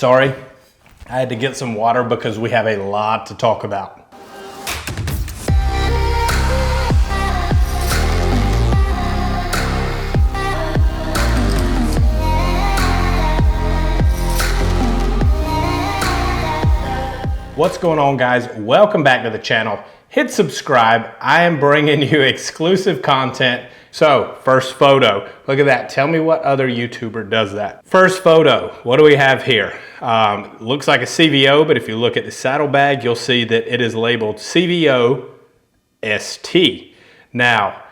Sorry, I had to get some water because we have a lot to talk about. What's going on, guys? Welcome back to the channel. Hit subscribe. I am bringing you exclusive content. So, first photo. Look at that. Tell me what other YouTuber does that. First photo. What do we have here? Looks like a CVO, but if you look at the saddlebag, you'll see that it is labeled CVO ST. Now,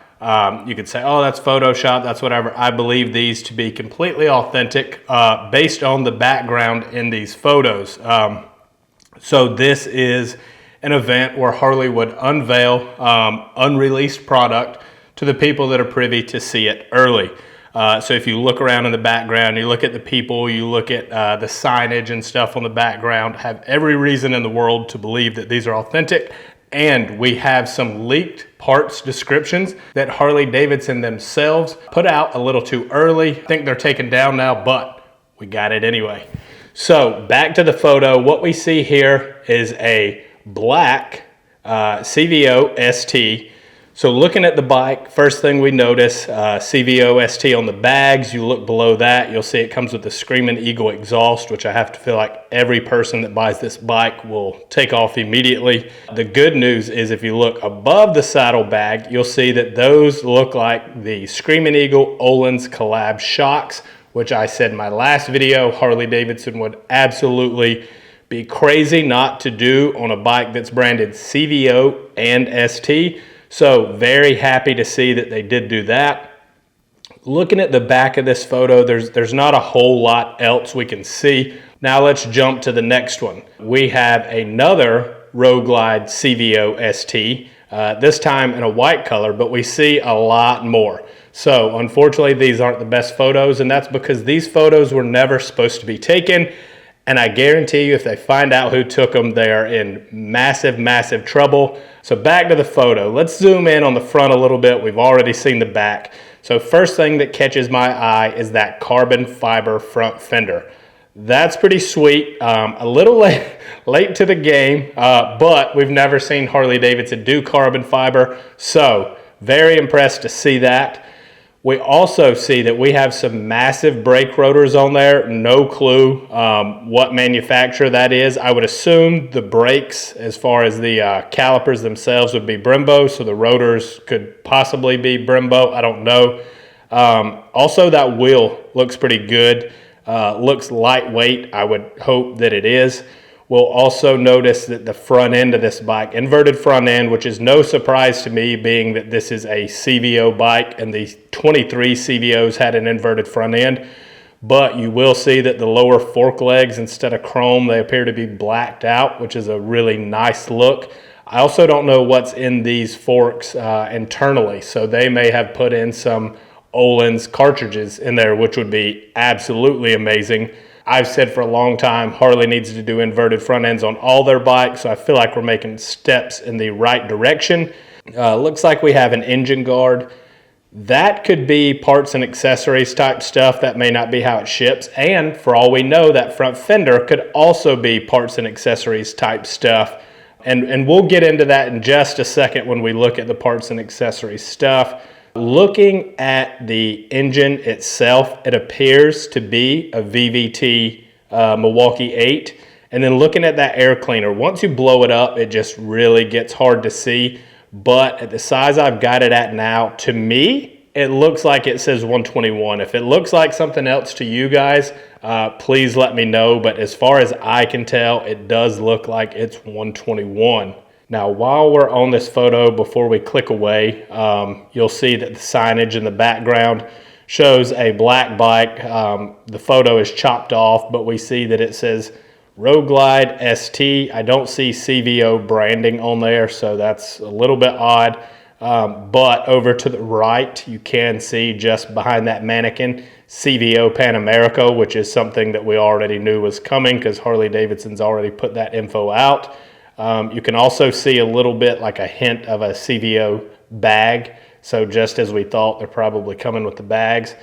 you could say, oh, that's Photoshop, that's whatever. I believe these to be completely authentic based on the background in these photos. So this is an event where Harley would unveil unreleased product to the people that are privy to see it early. So if you look around in the background, you look at the people, you look at the signage and stuff on the background, have every reason in the world to believe that these are authentic. And we have some leaked parts descriptions that Harley Davidson themselves put out a little too early. I think they're taken down now, but we got it anyway. So back to the photo, what we see here is a black CVO ST. So looking at the bike, first thing we notice, CVO ST on the bags. You look below that, you'll see it comes with the Screaming Eagle exhaust, which I have to feel like every person that buys this bike will take off immediately. The good news is if you look above the saddlebag, you'll see that those look like the Screaming Eagle Öhlins collab shocks, which I said in my last video, Harley Davidson would absolutely be crazy not to do on a bike that's branded CVO and ST. So very happy to see that they did do that. Looking at the back of this photo, there's not a whole lot else we can see. Now let's jump to the next one. We have another Road Glide CVO ST, this time in a white color, but we see a lot more. So unfortunately, these aren't the best photos, and that's because these photos were never supposed to be taken. And I guarantee you, if they find out who took them, they are in massive, massive trouble. So back to the photo. Let's zoom in on the front a little bit. We've already seen the back. So first thing that catches my eye is that carbon fiber front fender. That's pretty sweet. A little late to the game, but we've never seen Harley Davidson do carbon fiber. So very impressed to see that. We also see that we have some massive brake rotors on there. No clue what manufacturer that is. I would assume the brakes, as far as the calipers themselves, would be Brembo, so the rotors could possibly be Brembo. I don't know. Also, that wheel looks pretty good. Looks lightweight. I would hope that it is. We'll also notice that the front end of this bike, inverted front end, which is no surprise to me, being that this is a CVO bike and the 23 CVOs had an inverted front end. But you will see that the lower fork legs, instead of chrome, they appear to be blacked out, which is a really nice look. I also don't know what's in these forks internally, so they may have put in some Öhlins cartridges in there, which would be absolutely amazing. I've said for a long time, Harley needs to do inverted front ends on all their bikes, so I feel like we're making steps in the right direction. Looks like we have an engine guard. That could be parts and accessories type stuff. That may not be how it ships. And for all we know, that front fender could also be parts and accessories type stuff. And we'll get into that in just a second when we look at the parts and accessories stuff. Looking at the engine itself, it appears to be a VVT Milwaukee 8. And then looking at that air cleaner, once you blow it up, it just really gets hard to see. But at the size I've got it at now, to me, it looks like it says 121. If it looks like something else to you guys, please let me know. But as far as I can tell, it does look like it's 121. Now, while we're on this photo, before we click away, you'll see that the signage in the background shows a black bike. The photo is chopped off, but we see that it says Road Glide ST. I don't see CVO branding on there, so that's a little bit odd. But over to the right, you can see just behind that mannequin, CVO Pan America, which is something that we already knew was coming because Harley Davidson's already put that info out. You can also see a little bit like a hint of a CVO bag. So just as we thought, they're probably coming with the bags.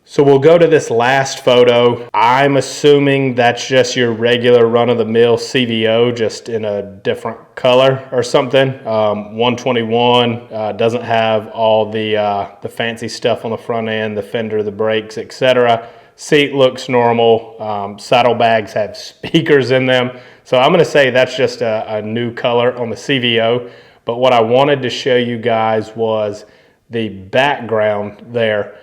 So we'll go to this last photo. I'm assuming that's just your regular run-of-the-mill CVO, just in a different color or something. 121 doesn't have all the fancy stuff on the front end, the fender, the brakes, etc. Seat looks normal. Saddlebags have speakers in them. So I'm going to say that's just a new color on the CVO. But what I wanted to show you guys was the background there.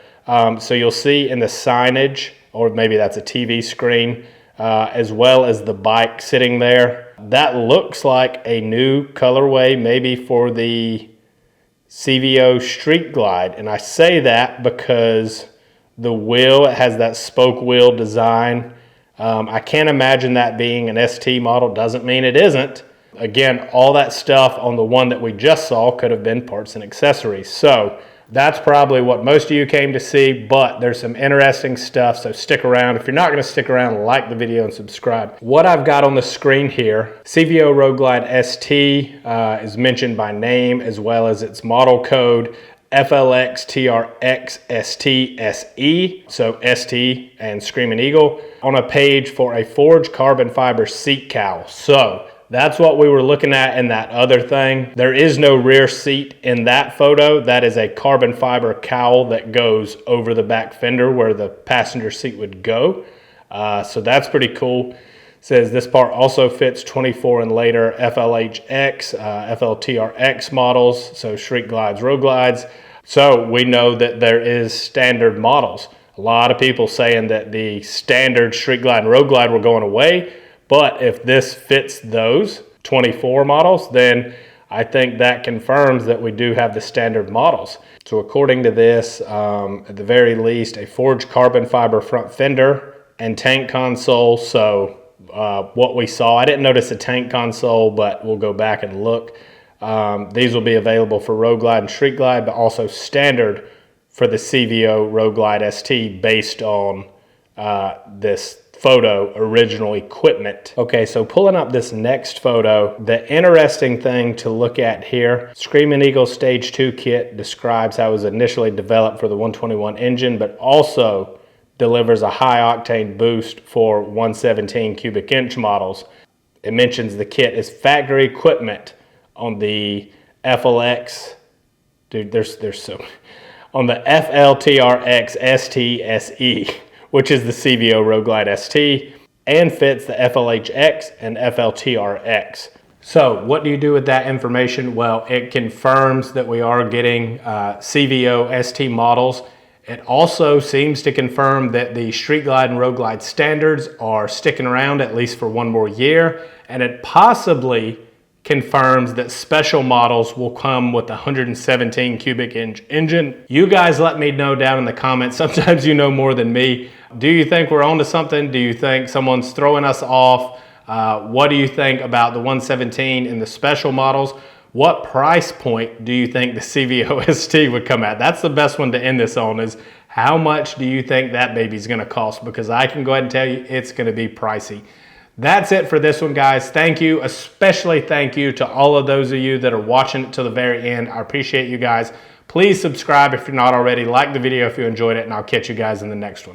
So you'll see in the signage, or maybe that's a TV screen, as well as the bike sitting there. That looks like a new colorway, maybe for the CVO Street Glide. And I say that because the wheel, it has that spoke wheel design. I can't imagine that being an ST model. Doesn't mean it isn't. Again, all that stuff on the one that we just saw could have been parts and accessories. So that's probably what most of you came to see, but there's some interesting stuff, so stick around. If you're not going to stick around, like the video and subscribe. What I've got on the screen here, CVO Road Glide ST is mentioned by name, as well as its model code, FLX TRX ST SE, so ST and Screaming Eagle, on a page for a forged carbon fiber seat cowl. So that's what we were looking at in that other thing. There is no rear seat in that photo. That is a carbon fiber cowl that goes over the back fender where the passenger seat would go. So that's pretty cool. It says this part also fits 24 and later FLHX, FLTRX models, so Street Glides, Road Glides. So we know that there is standard models. A lot of people saying that the standard Street Glide and Road Glide were going away. But if this fits those 24 models, then I think that confirms that we do have the standard models. So according to this, at the very least, a forged carbon fiber front fender and tank console. So what we saw, I didn't notice a tank console, but we'll go back and look. These will be available for Road Glide and Street Glide, but also standard for the CVO Road Glide ST based on this photo original equipment. Okay, so pulling up this next photo, the interesting thing to look at here, Screaming Eagle Stage 2 kit describes how it was initially developed for the 121 engine, but also delivers a high octane boost for 117 cubic inch models. It mentions the kit is factory equipment on the FLX, dude, there's so, on the FLTRX ST SE, which is the CVO Road Glide ST, and fits the FLHX and FLTRX. So what do you do with that information? Well, it confirms that we are getting CVO ST models. It also seems to confirm that the Street Glide and Road Glide standards are sticking around at least for one more year, and it possibly confirms that special models will come with a 117 cubic inch engine. You guys let me know down in the comments. Sometimes you know more than me. Do you think we're onto something? Do you think someone's throwing us off? What do you think about the 117 in the special models? What price point do you think the CVO ST would come at? That's the best one to end this on, is how much do you think that baby's gonna cost? Because I can go ahead and tell you it's gonna be pricey. That's it for this one, guys. Thank you, especially thank you to all of those of you that are watching it to the very end. I appreciate you guys. Please subscribe if you're not already. Like the video if you enjoyed it, and I'll catch you guys in the next one.